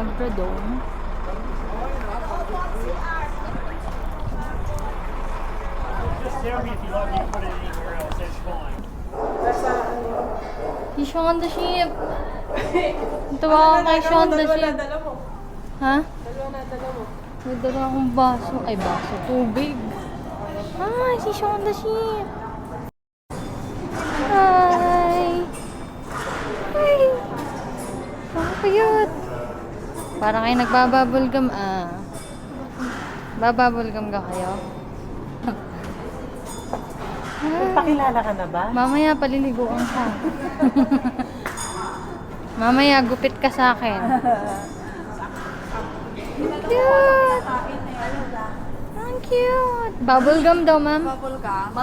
Agrodome. Just tell me if you like me to put it anywhere else, that's fine. Si Sean the Sheep. Tawa ko kay Sean the Sheep. Ha? May dala akong baso. Ay, baso. Tubig. Ay, si Sean the Sheep. Hi. Hi. Ang cute. Para kayo nagbababulgam. Bababulgam ka kayo? Pakilala ka na ba? Mamaya paliliguan ka. Mamaya gupit ka sa akin. Cute! Ang cute! Bubblegum daw, ma'am. Bubblegum?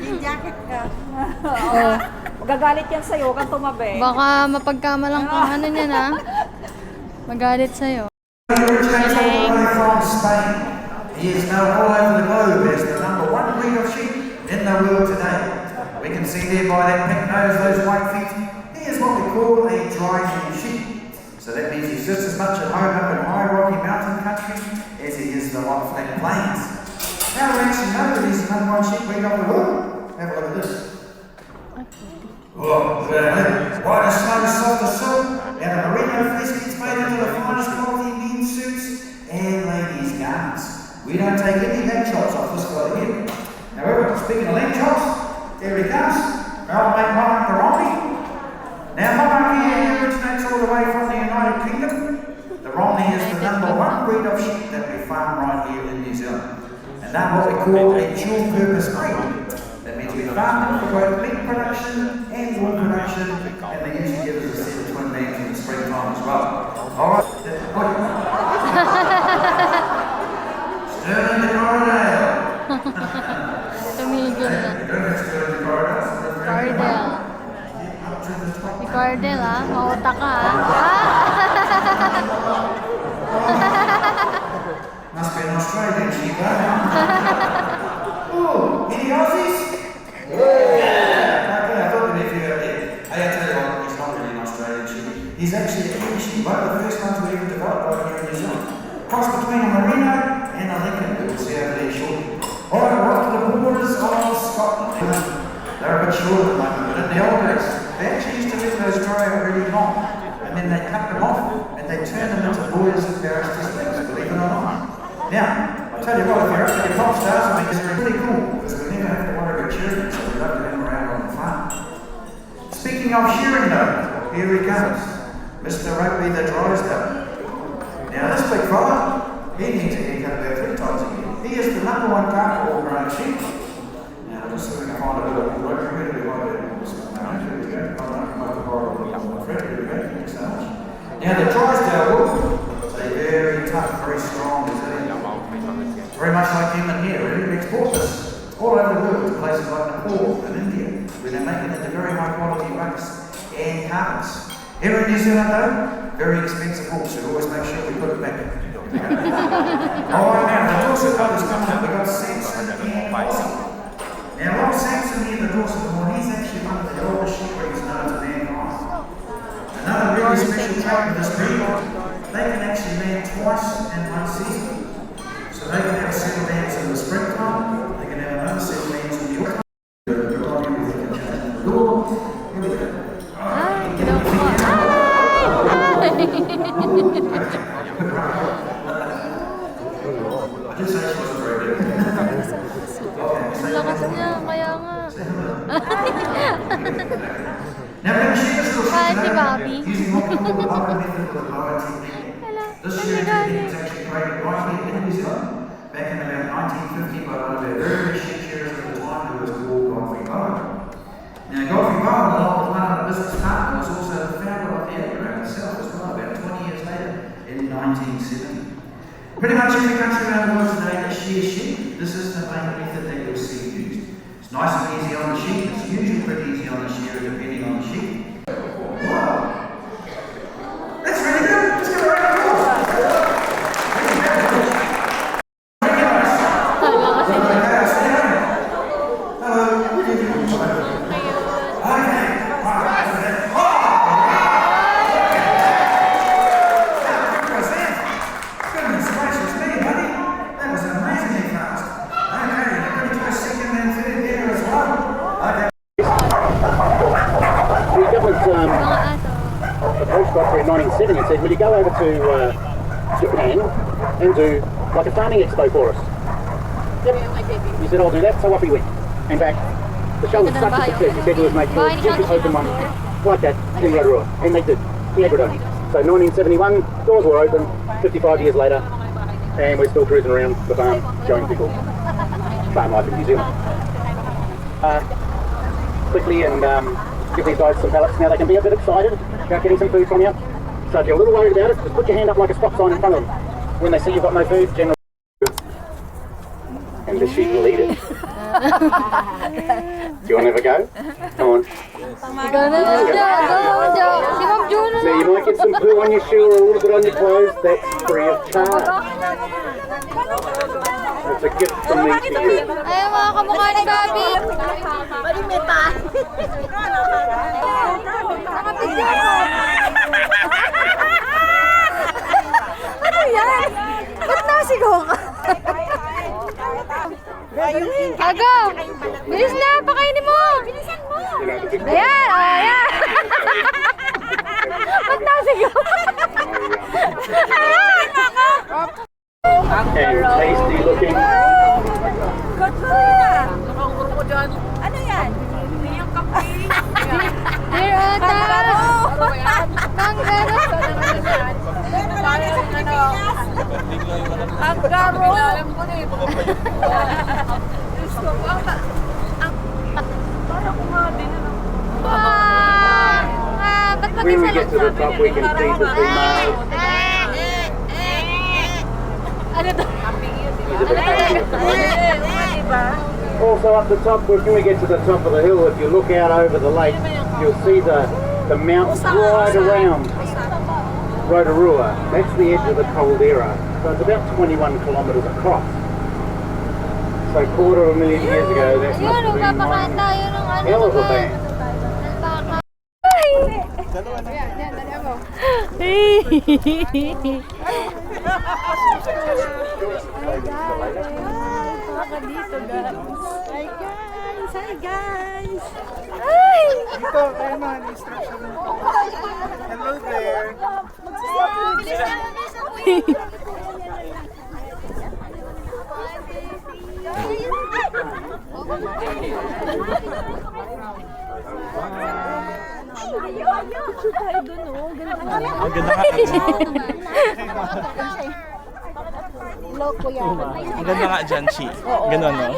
Yung jacket ka. Oh. Magagalit yan sa'yo, kang tumabi. Baka mapagkamalang kang ano niyan, ha? Magalit sa'yo. He originates all the way from Spain. He is known all over the globe as the number one breed of sheep in the world today. We can see there by that pink nose, those white feet, he is what we call a dry-fed sheep. So that means he's just as much at home up in high rocky mountain country as he is the hot flat plains. Now we actually know that he's the number one sheep breed of the world. Have a look at this. Oh, look at that. White as snow, soft as silk, and the merino fleece gets made into the finest quality men's suits and ladies' garments. We don't take any lamb chops off this guy here. However, speaking of lamb chops, there he comes. Our mate Monarch the Romney. Now, Monarch here originates all the way from the United Kingdom. The Romney is the number one breed of sheep that we farm right here in New Zealand. And they're what we call a dual-purpose breed. That means we farm them for both meat production and wool production, and they usually give us a set of twin lambs in the springtime as well. Alright, Sterling the Corridale. Tumigil na. Sterling the Corridale. Cardell. Si Cardell, ha? Mauta ka, ha? Must be an Australian sheep, huh? Oh, any Aussies? Yeah! Okay, I thought maybe you heard it. I tell you what, he's not really an Australian sheep. He's actually a Kiwi sheep, one of the first ones we ever developed right here in New Zealand. Cross between a merino and a Lincoln, we'll see over there shortly. Alright, we're off to the borders of Scotland. They're a bit short at the moment, but in the old days, they actually used to let those dry out really long, and then they cut them off, and they turn them into boys and barristers' things, believe it or not. Now, I'll tell you what, if you're up to your pop stars, I mean, it's really cool, because we never have to worry about shearing, so we love to have them around on the farm. Speaking of shearing though, here he comes, Mr. Rugby the Drysdale. Now this big fella, he needs a haircut about 3 times a year. He is the number one carpet all grown sheep. Now, just so we can find a little rope here, we might be able to here we go. Thanks so much. Now the Drysdale wool is a very tough, very strong, isn't it? Very much like him in here. We export this all over the world to places like Nepal and India, where they make it into very high quality rugs and carpets. Here in New Zealand though, very expensive wool, so we always make sure we put it back. Alright, now the Dorset colours coming up. We've got Samson and Aussie. Now old Samson here, the Dorset one, he's actually one of the oldest sheep breeds known to mankind. Another really special trait with this breed, they can actually land twice in one season. So they can have 7 lambs in the springtime, they can have another 7 lambs in the autumn. Here we go. Hi! I did say she wasn't very good. Ang lakas niya, kaya nga. Now we're going to share this little Hi, sheep si today Bobby. using what we call the upper method of the lower technique. Hello. This shearing technique was actually created right here in New Zealand back in about 1950 by one of our very big sheep shearers at the time, who was called Godfrey Bowen. Now Godfrey Bowen, along with one of the business partners, was also the founder of the Agrodome itself as well, about 20 years later in 1970. Pretty much every country around the world today that shears sheep, this is the main method that you'll see used. It's nice and easy on the sheep, it's usually pretty easy on the shearer depending on the sheep. Wow! That's really good! Let's give a round of applause! head and he said, will you go over to Japan and do like a farming expo for us? Yep. He said, I'll do that. So off he went. And back. The show was such a success. He said to his mate, you should open one like that in Rotorua. And they did. The Agrodome. So 1971, doors were open, 55 years later, and we're still cruising around the farm, showing people farm life in New Zealand. Quickly and give these guys some pallets. Now they can be a bit excited about getting some food from you. So if you're a little worried about it, just put your hand up like a stop sign in front of them. When they see you've got no food, generally, and the sheep will eat it. Do you want to have a go? Come on. Go, si Ma'am Juno. Now you might get some poo on your shoe or a little bit on your clothes. That's free of charge. It's a gift from me to you. Ay, mga kamukha ni Gabi. Ano yan? Ba't nasigaw ka? Aga! Bilis na! Pakainin mo! Bilisan mo! Ayan! O, ayan! Ba't nasigaw? And tasty looking. Ano yan? Dear Ata! Kanggaro! Ba't When we get to the top, we can see the females. Ano to? Also up the top, when we get to the top of the hill, if you look out over the lake, you'll see the mountains right around Rotorua. That's the edge of the caldera. So it's about 21 kilometres across. So 250,000 years ago, that must have been one hell of a band. Hi guys! Ito, kayo mga instruction mo. Hello there. Ang ganda nga. Ang ganda nga dyan, Chi. Ganon, no?